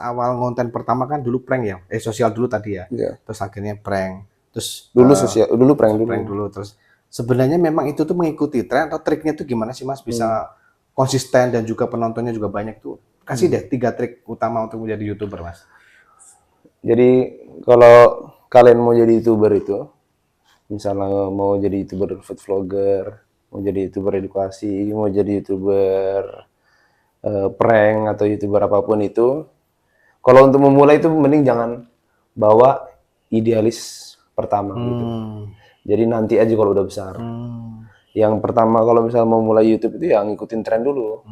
awal konten pertama kan dulu prank ya, sosial dulu tadi ya. Iya. Terus akhirnya prank. Terus Dulu sosial, dulu prank dulu. prank dulu. Terus sebenarnya memang itu tuh mengikuti tren atau triknya tuh gimana sih Mas bisa konsisten dan juga penontonnya juga banyak tuh? Kasih deh 3 trik utama untuk menjadi YouTuber Mas. Jadi kalau kalian mau jadi YouTuber itu, misalnya mau jadi YouTuber food vlogger, mau jadi YouTuber edukasi, mau jadi YouTuber prank atau YouTuber apapun itu, kalau untuk memulai itu mending jangan bawa idealis pertama gitu. Jadi nanti aja kalau udah besar. Yang pertama kalau misalnya mau mulai YouTube itu ya ngikutin tren dulu.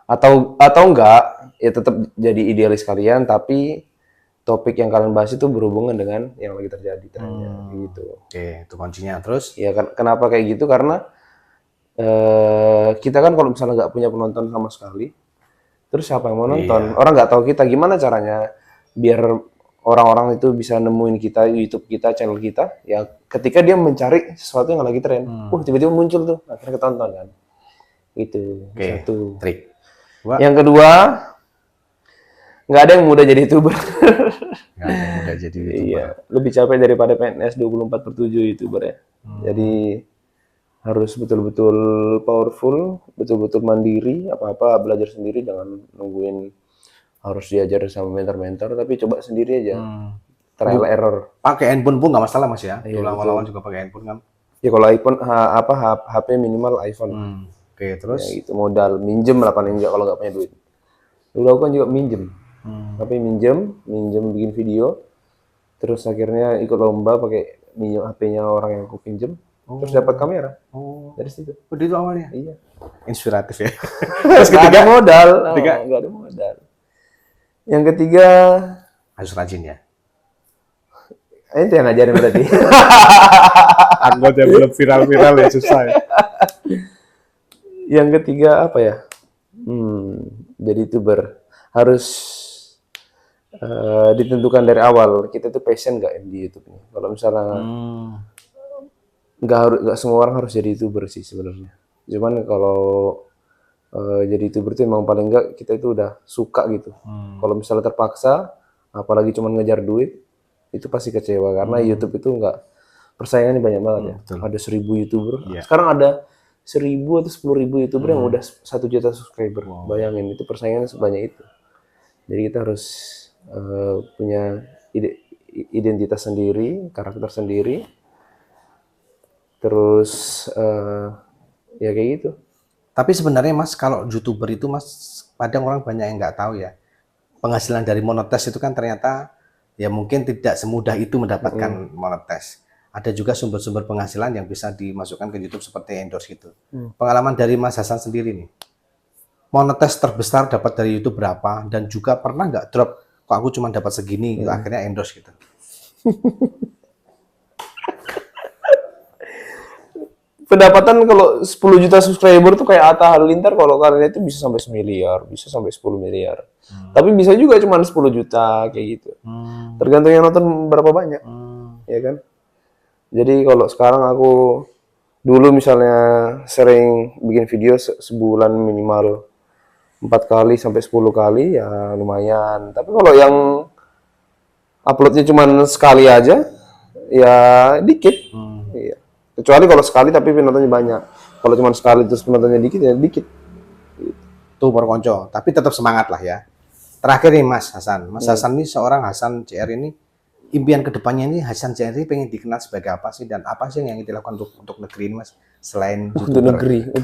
Atau enggak, ya tetap jadi idealis kalian tapi topik yang kalian bahas itu berhubungan dengan yang lagi terjadi trennya gitu. Oke, itu kuncinya. Terus Ya kenapa kayak gitu? Karena kita kan kalau misalnya nggak punya penonton sama sekali, terus siapa yang mau nonton? Orang nggak tahu kita, gimana caranya biar orang-orang itu bisa nemuin kita, YouTube kita, channel kita, ya ketika dia mencari sesuatu yang lagi tren. Tiba-tiba muncul tuh, akhirnya ketonton kan. Itu satu. trik. Yang kedua, nggak ada yang mudah jadi YouTuber. Nggak ada yang mudah jadi YouTuber. Iya, lebih capek daripada PNS 24/7 YouTuber ya. Jadi harus betul-betul powerful, betul-betul mandiri, apa-apa belajar sendiri, jangan nungguin harus diajar sama mentor-mentor, tapi coba sendiri aja. Trial error. Pakai handphone pun nggak masalah Mas ya. Dulu awal-awal juga pakai handphone kan. Ya kalau iPhone HP minimal iPhone. Oke, terus Ya, itu modal minjem lah paling enggak kalau nggak punya duit. Dulu aku kan juga minjem. Tapi minjem bikin video. Terus akhirnya ikut lomba pakai minjem HP-nya orang yang aku pinjem. Terus dapat kamera. Dari situ. udah itu awalnya. Iya. Inspiratif ya. Nggak ada modal. Nggak ada modal. Yang ketiga, Harus rajin ya. itu yang ngajarin berarti. Anggota yang belum viral-viral ya susah ya. Yang ketiga apa ya? Jadi YouTuber harus ditentukan dari awal. Kita tuh passion nggak di YouTube ini. Kalau misalnya nggak semua orang harus jadi YouTuber sih sebenarnya. Cuman kalau jadi YouTuber itu emang paling nggak kita itu udah suka gitu. Kalau misalnya terpaksa, apalagi cuma ngejar duit, itu pasti kecewa karena YouTube itu nggak, persaingannya banyak banget ya. Ada 1000 YouTuber. Sekarang ada 1000 atau 10.000 YouTuber yang udah 1 juta subscriber. Bayangin itu persaingannya sebanyak itu. Jadi kita harus punya identitas sendiri, karakter sendiri. Terus ya kayak gitu. Tapi sebenarnya Mas, kalau YouTuber itu Mas, kadang orang banyak yang nggak tahu ya. Penghasilan dari monetis itu kan ternyata ya mungkin tidak semudah itu mendapatkan monetis. Ada juga sumber-sumber penghasilan yang bisa dimasukkan ke YouTube seperti endorse gitu. Pengalaman dari Mas Hasan sendiri nih, monetis terbesar dapat dari YouTube berapa? Dan juga pernah nggak drop, kok aku cuma dapat segini, gitu, akhirnya endorse gitu. Pendapatan kalau 10 juta subscriber tuh kayak Atta Halilintar, kalau karirnya itu bisa sampai 1 miliar, bisa sampai 10 miliar. Tapi bisa juga cuma 10 juta kayak gitu. Tergantung yang nonton berapa banyak. Ya kan? Jadi kalau sekarang aku dulu misalnya sering bikin video sebulan minimal 4 kali sampai 10 kali ya lumayan. Tapi kalau yang uploadnya cuma sekali aja ya dikit. Iya. Kecuali kalau sekali tapi penontonnya banyak. Kalau cuma sekali terus penontonnya dikit ya dikit. Tuh Porkonco, tapi tetap semangat lah ya. Terakhir nih Mas Hasan. Mas Hasan ini seorang Hasan CR ini, impian kedepannya ini Hasan CR ini pengen dikenal sebagai apa sih? Dan apa sih yang ingin dilakukan untuk negeri ini Mas? Selain Untuk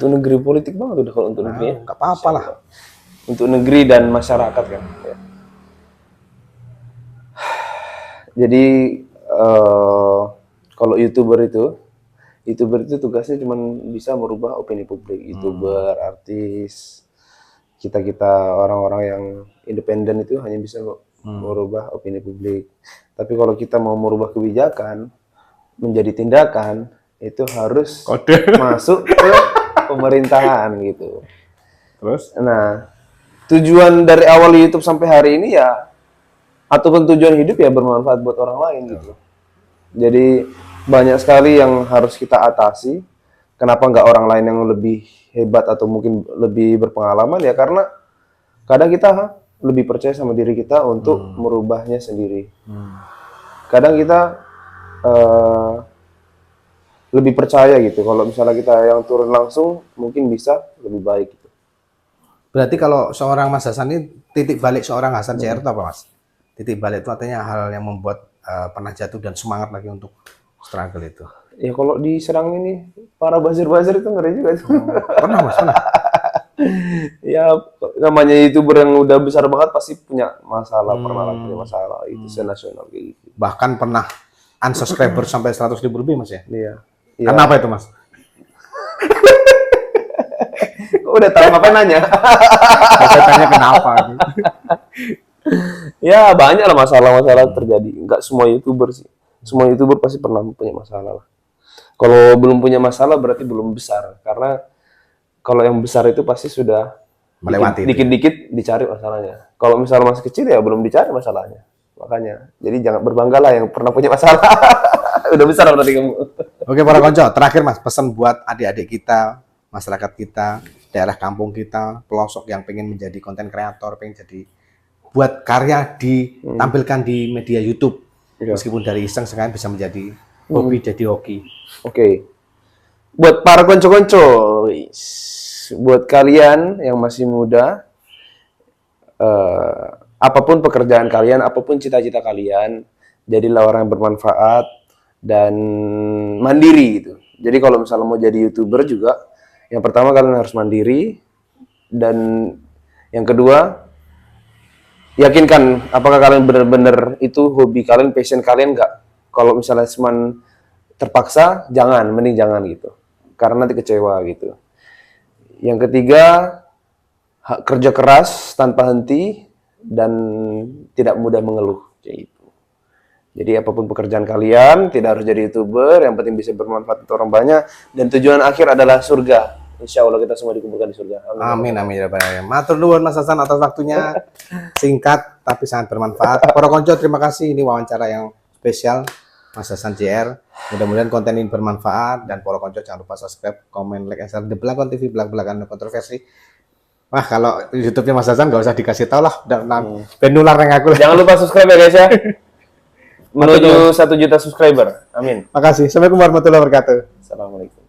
negeri politik banget udah kalau untuk negeri ya. Nggak apa-apa lah. Untuk negeri dan masyarakat kan. Ya. Jadi kalau YouTuber itu tugasnya cuma bisa merubah opini publik. YouTuber, artis, kita orang-orang yang independen itu hanya bisa merubah opini publik. Tapi kalau kita mau merubah kebijakan menjadi tindakan, itu harus masuk ke pemerintahan gitu. Terus? Nah, tujuan dari awal YouTube sampai hari ini ya, ataupun tujuan hidup ya bermanfaat buat orang lain gitu. Jadi banyak sekali yang harus kita atasi. Kenapa nggak orang lain yang lebih hebat atau mungkin lebih berpengalaman ya? Karena kadang kita lebih percaya sama diri kita untuk merubahnya sendiri. Kadang kita lebih percaya gitu. Kalau misalnya kita yang turun langsung, mungkin bisa lebih baik gitu. Berarti kalau seorang Mas Hasan ini titik balik seorang Hasan JR itu apa, Mas? Titik balik itu artinya hal yang membuat pernah jatuh dan semangat lagi untuk struggle itu. Ya kalau diserang ini para buzzer-buzzer itu ngeri juga. Pernah, Mas? Pernah? Ya namanya YouTuber yang udah besar banget pasti punya masalah, pernah punya masalah itu senasional kayak gitu. Bahkan pernah unsubscriber sampai 100.000 lebih, Mas ya? Iya. Kenapa itu, Mas? Udah tahu ngapain nanya? Saya tanya kenapa? Ya banyak lah masalah-masalah terjadi. Enggak semua YouTuber sih. Semua YouTuber pasti pernah punya masalah lah. Kalau belum punya masalah berarti belum besar. Karena kalau yang besar itu pasti sudah Melewati itu. dikit-dikit dicari masalahnya. Kalau misalnya masih kecil ya belum dicari masalahnya. Makanya, jadi jangan berbanggalah yang pernah punya masalah. Udah besar berarti kamu. Oke, para konco, terakhir Mas, pesan buat adik-adik kita, masyarakat kita, daerah kampung kita, pelosok yang pengen menjadi konten kreator, pengen jadi buat karya ditampilkan di media YouTube. Iya. Meskipun dari iseng sekarang bisa menjadi hobi jadi hoki. Oke. Buat para konco-konco, buat kalian yang masih muda, apapun pekerjaan kalian, apapun cita-cita kalian, jadilah orang yang bermanfaat dan mandiri gitu. Jadi kalau misalnya mau jadi YouTuber juga, yang pertama kalian harus mandiri, dan yang kedua, yakinkan apakah kalian benar-benar itu hobi kalian, passion kalian nggak. Kalau misalnya cuman terpaksa, mending jangan gitu. Karena nanti kecewa gitu. Yang ketiga, kerja keras tanpa henti dan tidak mudah mengeluh kayak gitu. Jadi apapun pekerjaan kalian, tidak harus jadi YouTuber, yang penting bisa bermanfaat untuk orang banyak, dan tujuan akhir adalah surga. Insya Allah kita semua dikumpulkan di surga. Amin, amin ya Rabbal Alamin. Matur nuwun Mas Hasan atas waktunya, singkat tapi sangat bermanfaat. Para konco, terima kasih, ini wawancara yang spesial Mas Hasan JR. Mudah-mudahan konten ini bermanfaat, dan para konco jangan lupa subscribe, komen, like, and share. The Belakon TV, belak-belakan kontroversi. Wah, kalau YouTube-nya Mas Hasan nggak usah dikasih tahu lah, udah ben nular yang aku. Jangan lupa subscribe ya guys ya. Menuju 1 juta subscriber. Amin. Makasih. Assalamualaikum warahmatullahi wabarakatuh. Assalamualaikum.